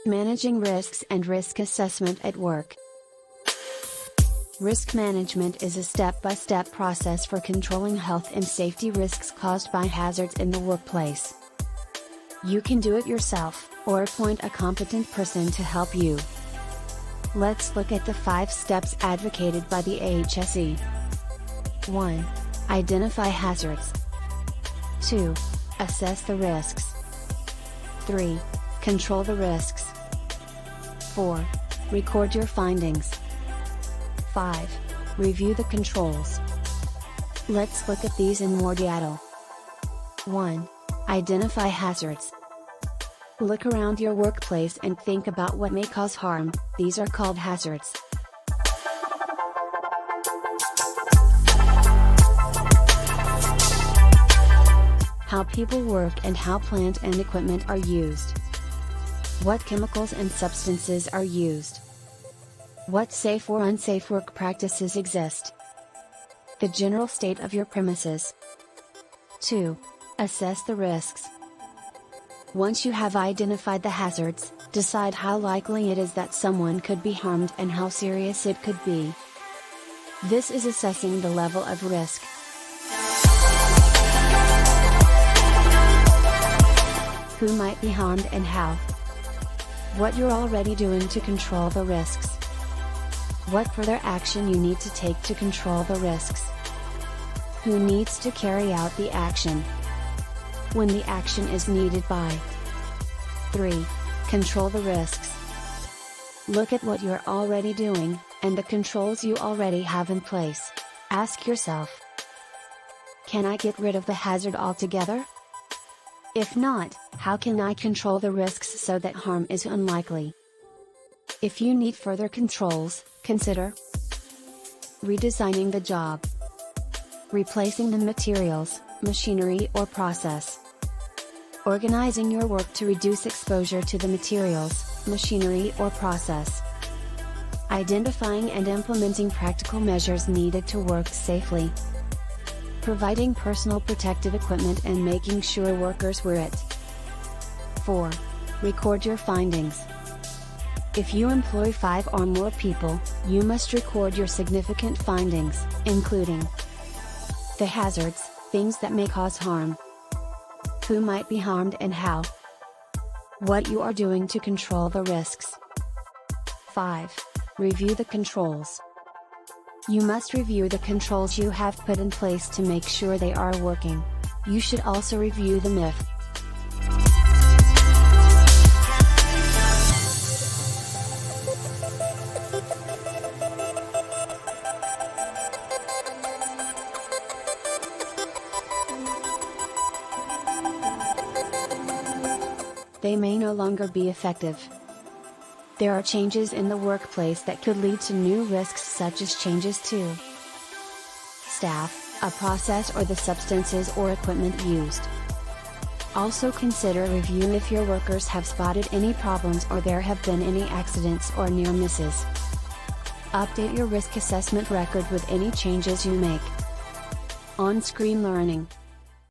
Managing risks and risk assessment at work. Risk management is a step-by-step process for controlling health and safety risks caused by hazards in the workplace. You can do it yourself, or appoint a competent person to help you. Let's look at the 5 steps advocated by the AHSE. 1. Identify hazards. 2. Assess the risks. 3. Control the risks. 4. Record your findings. 5. Review the controls. Let's look at these in more detail. 1. Identify hazards. Look around your workplace and think about what may cause harm. These are called hazards. How people work and how plant and equipment are used. What chemicals and substances are used. What safe or unsafe work practices exist. The general state of your premises. 2. Assess the risks. Once you have identified the hazards, decide how likely it is that someone could be harmed and how serious it could be. This is assessing the level of risk. Who might be harmed and how. What you're already doing to control the risks. What further action you need to take to control the risks. Who needs to carry out the action. When the action is needed by. 3. Control the risks. Look at what you're already doing, and the controls you already have in place. Ask yourself, can I get rid of the hazard altogether? If not, how can I control the risks so that harm is unlikely? If you need further controls, consider redesigning the job, replacing the materials, machinery or process, organizing your work to reduce exposure to the materials, machinery or process, identifying and implementing practical measures needed to work safely, providing personal protective equipment and making sure workers wear it. 4. Record your findings. If you employ 5 or more people, you must record your significant findings, including the hazards, things that may cause harm, who might be harmed and how, what you are doing to control the risks. 5. Review the controls. You must review the controls you have put in place to make sure they are working. You should also review the myth. They may no longer be effective. There are changes in the workplace that could lead to new risks, such as changes to staff, a process or the substances or equipment used. Also consider reviewing if your workers have spotted any problems or there have been any accidents or near misses. Update your risk assessment record with any changes you make. On-screen learning.